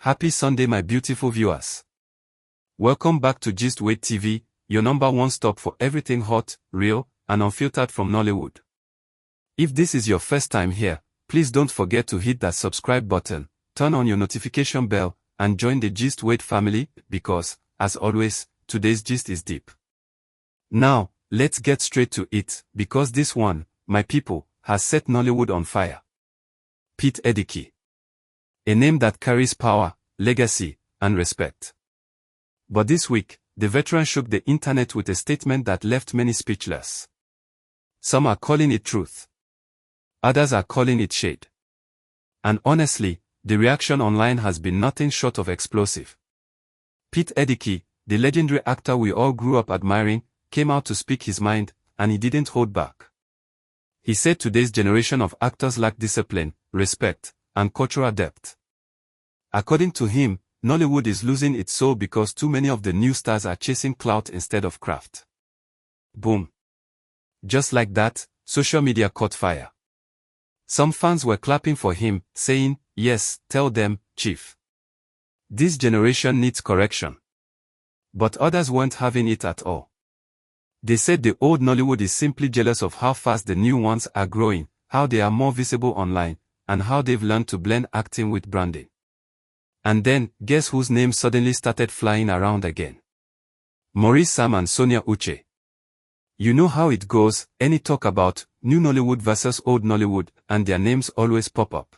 Happy Sunday, my beautiful viewers. Welcome back to Gistweight TV, your number one stop for everything hot, real, and unfiltered from Nollywood. If this is your first time here, please don't forget to hit that subscribe button, turn on your notification bell, and join the Gistweight family, because, as always, today's gist is deep. Now, let's get straight to it, because this one, my people, has set Nollywood on fire. Pete Ediki. A name that carries power, legacy, and respect. But this week, the veteran shook the internet with a statement that left many speechless. Some are calling it truth. Others are calling it shade. And honestly, the reaction online has been nothing short of explosive. Pete Ediki, the legendary actor we all grew up admiring, came out to speak his mind, and he didn't hold back. He said today's generation of actors lack discipline, respect, and cultural depth. According to him, Nollywood is losing its soul because too many of the new stars are chasing clout instead of craft. Boom. Just like that, social media caught fire. Some fans were clapping for him, saying, "Yes, tell them, Chief. This generation needs correction." But others weren't having it at all. They said the old Nollywood is simply jealous of how fast the new ones are growing, how they are more visible online, and how they've learned to blend acting with branding. And then, guess whose name suddenly started flying around again? Maurice and Sonia. You know how it goes, any talk about new Nollywood versus old Nollywood, and their names always pop up.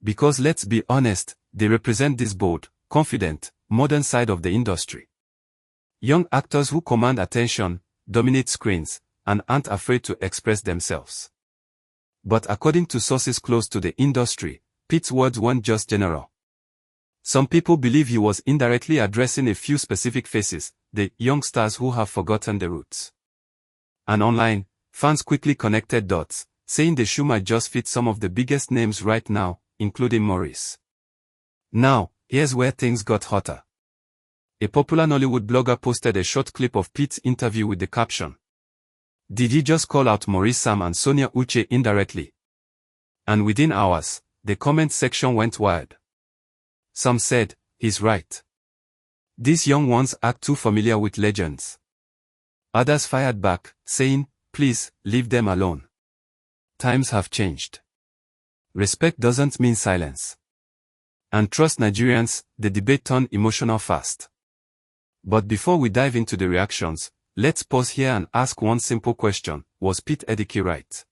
Because let's be honest, they represent this bold, confident, modern side of the industry. Young actors who command attention, dominate screens, and aren't afraid to express themselves. But according to sources close to the industry, Pete's words weren't just general. Some people believe he was indirectly addressing a few specific faces, the young stars who have forgotten the roots. And online, fans quickly connected dots, saying the shoe might just fit some of the biggest names right now, including Maurice. Now, here's where things got hotter. A popular Nollywood blogger posted a short clip of Pete's interview with the caption, "Did he just call out Maurice and Sonia indirectly?" And within hours, the comment section went wild. Some said, "He's right. These young ones act too familiar with legends." Others fired back, saying, "Please, leave them alone. Times have changed. Respect doesn't mean silence." And trust Nigerians, the debate turned emotional fast. But before we dive into the reactions, let's pause here and ask one simple question: was Pete Ediki right?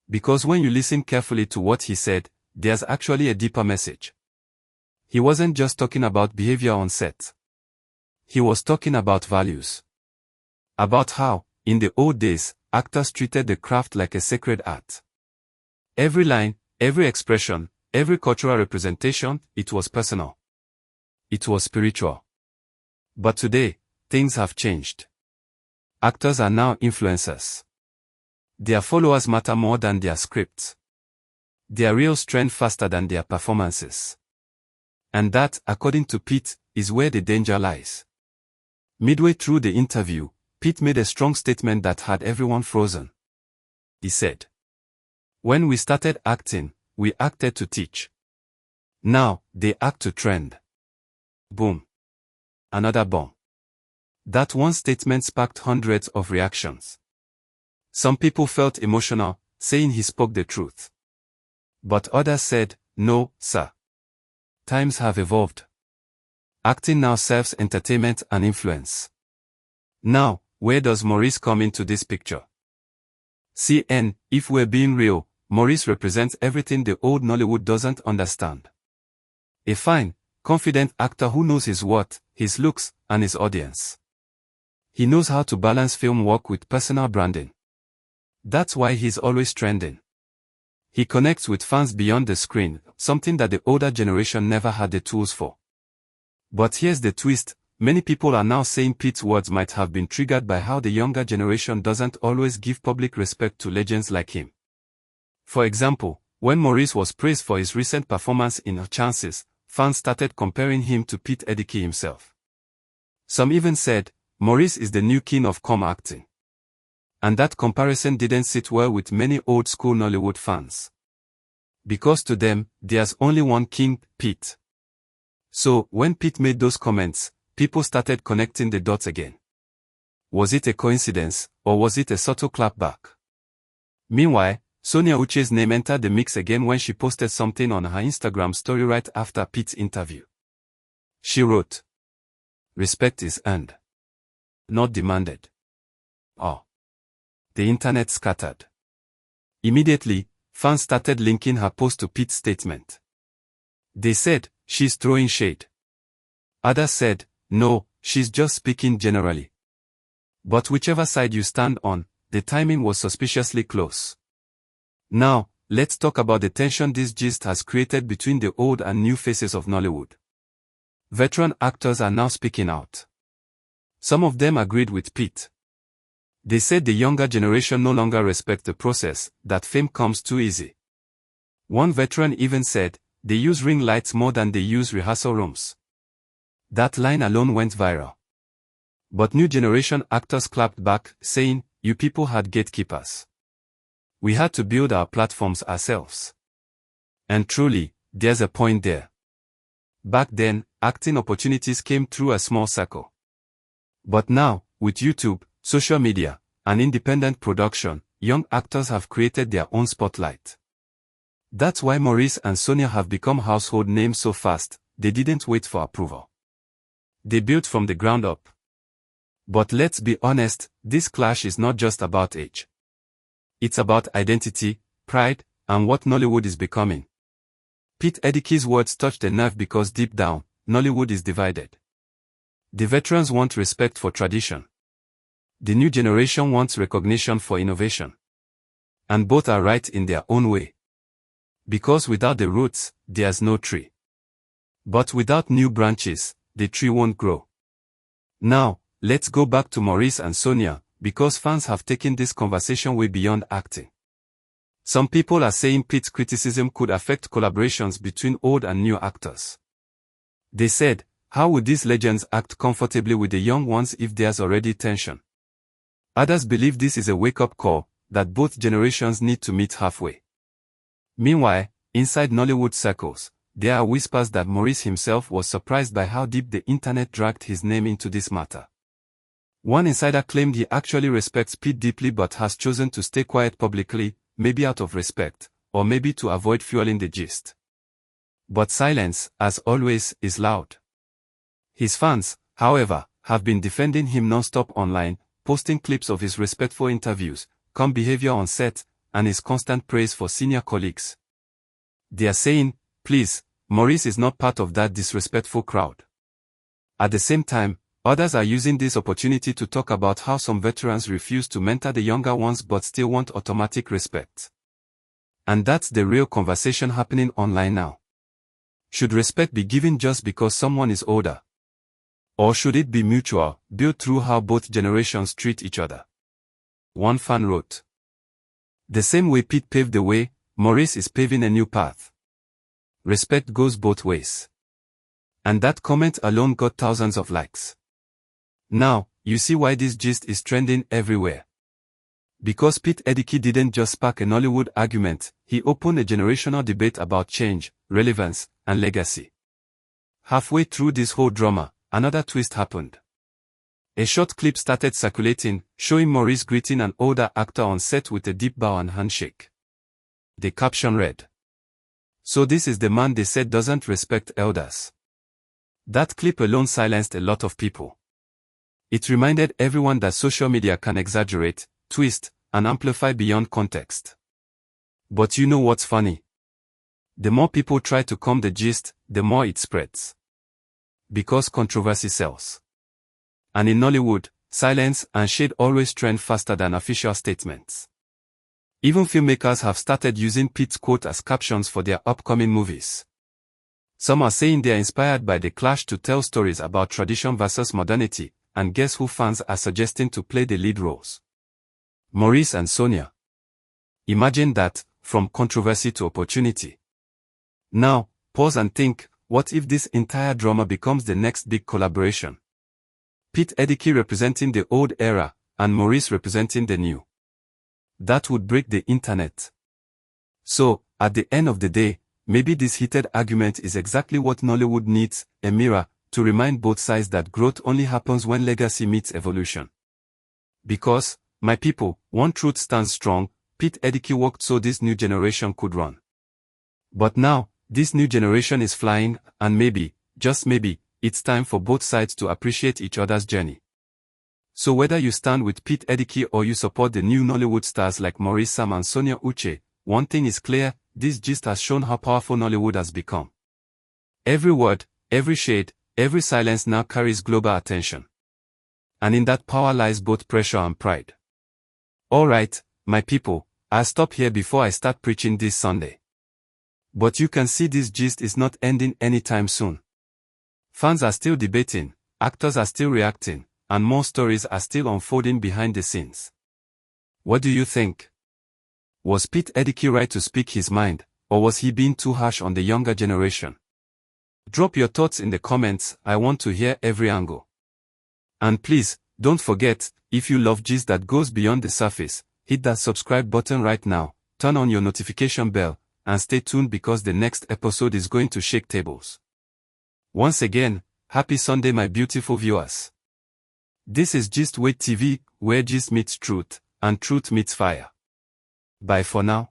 Because when you listen carefully to what he said, there's actually a deeper message. He wasn't just talking about behavior on set. He was talking about values. About how, in the old days, actors treated the craft like a sacred art. Every line, every expression, every cultural representation, it was personal. It was spiritual. But today, things have changed. Actors are now influencers. Their followers matter more than their scripts. Their reels trend faster than their performances. And that, according to Pete, is where the danger lies. Midway through the interview, Pete made a strong statement that had everyone frozen. He said, "When we started acting, we acted to teach. Now, they act to trend." Boom. Another bomb. That one statement sparked hundreds of reactions. Some people felt emotional, saying he spoke the truth. But others said, "No, sir. Times have evolved. Acting now serves entertainment and influence." Now, where does Maurice come into this picture? If we're being real, Maurice represents everything the old Nollywood doesn't understand. A fine, confident actor who knows his worth, his looks, and his audience. He knows how to balance film work with personal branding. That's why he's always trending. He connects with fans beyond the screen, something that the older generation never had the tools for. But here's the twist: many people are now saying Pete's words might have been triggered by how the younger generation doesn't always give public respect to legends like him. For example, when Maurice was praised for his recent performance in Chances, fans started comparing him to Pete Ediki himself. Some even said, Maurice is the new king of acting. And that comparison didn't sit well with many old-school Nollywood fans. Because to them, there's only one king, Pete. So, when Pete made those comments, people started connecting the dots again. Was it a coincidence, or was it a subtle clapback? Meanwhile, Sonia Uche's name entered the mix again when she posted something on her Instagram story right after Pete's interview. She wrote, "Respect is earned, not demanded." Oh. The internet scattered. Immediately, fans started linking her post to Pete's statement. They said, "She's throwing shade." Others said, "No, she's just speaking generally." But whichever side you stand on, the timing was suspiciously close. Now, let's talk about the tension this gist has created between the old and new faces of Nollywood. Veteran actors are now speaking out. Some of them agreed with Pete. They said the younger generation no longer respect the process, that fame comes too easy. One veteran even said, they use ring lights more than they use rehearsal rooms. That line alone went viral. But new generation actors clapped back, saying, "You people had gatekeepers. We had to build our platforms ourselves." And truly, there's a point there. Back then, acting opportunities came through a small circle. But now, with YouTube, social media, and independent production, young actors have created their own spotlight. That's why Maurice and Sonia have become household names so fast. They didn't wait for approval. They built from the ground up. But let's be honest, this clash is not just about age. It's about identity, pride, and what Nollywood is becoming. Pete Edike's words touched a nerve because deep down, Nollywood is divided. The veterans want respect for tradition. The new generation wants recognition for innovation. And both are right in their own way. Because without the roots, there's no tree. But without new branches, the tree won't grow. Now, let's go back to Maurice and Sonia, because fans have taken this conversation way beyond acting. Some people are saying Pete's criticism could affect collaborations between old and new actors. They said, how would these legends act comfortably with the young ones if there's already tension? Others believe this is a wake-up call, that both generations need to meet halfway. Meanwhile, inside Nollywood circles, there are whispers that Maurice himself was surprised by how deep the internet dragged his name into this matter. One insider claimed he actually respects Pete deeply but has chosen to stay quiet publicly, maybe out of respect, or maybe to avoid fueling the gist. But silence, as always, is loud. His fans, however, have been defending him non-stop online, posting clips of his respectful interviews, calm behavior on set, and his constant praise for senior colleagues. They are saying, please, Maurice is not part of that disrespectful crowd. At the same time, others are using this opportunity to talk about how some veterans refuse to mentor the younger ones but still want automatic respect. And that's the real conversation happening online now. Should respect be given just because someone is older? Or should it be mutual, built through how both generations treat each other? One fan wrote, "The same way Pete paved the way, Maurice is paving a new path. Respect goes both ways." And that comment alone got thousands of likes. Now, you see why this gist is trending everywhere. Because Pete Edike didn't just spark a Nollywood argument, he opened a generational debate about change, relevance, and legacy. Halfway through this whole drama, another twist happened. A short clip started circulating, showing Maurice greeting an older actor on set with a deep bow and handshake. The caption read, "So this is the man they said doesn't respect elders." That clip alone silenced a lot of people. It reminded everyone that social media can exaggerate, twist, and amplify beyond context. But you know what's funny? The more people try to comb the gist, the more it spreads. Because controversy sells. And in Nollywood, silence and shade always trend faster than official statements. Even filmmakers have started using Pete's quote as captions for their upcoming movies. Some are saying they are inspired by the clash to tell stories about tradition versus modernity, and guess who fans are suggesting to play the lead roles? Maurice and Sonia. Imagine that, from controversy to opportunity. Now, pause and think, what if this entire drama becomes the next big collaboration? Pete Edike representing the old era, and Maurice representing the new. That would break the internet. So, at the end of the day, maybe this heated argument is exactly what Nollywood needs, a mirror, to remind both sides that growth only happens when legacy meets evolution. Because, my people, one truth stands strong, Pete Ediki worked so this new generation could run. But now, this new generation is flying, and maybe, just maybe, it's time for both sides to appreciate each other's journey. So whether you stand with Pete Ediki or you support the new Nollywood stars like Maurice Sam and Sonia, one thing is clear, this gist has shown how powerful Nollywood has become. Every word, every shade, every silence now carries global attention. And in that power lies both pressure and pride. Alright, my people, I'll stop here before I start preaching this Sunday. But you can see this gist is not ending anytime soon. Fans are still debating, actors are still reacting, and more stories are still unfolding behind the scenes. What do you think? Was Pete Ediki right to speak his mind, or was he being too harsh on the younger generation? Drop your thoughts in the comments, I want to hear every angle. And please, don't forget, if you love gist that goes beyond the surface, hit that subscribe button right now, turn on your notification bell, and stay tuned because the next episode is going to shake tables. Once again, happy Sunday my beautiful viewers. This is Gist TV, where gist meets truth, and truth meets fire. Bye for now.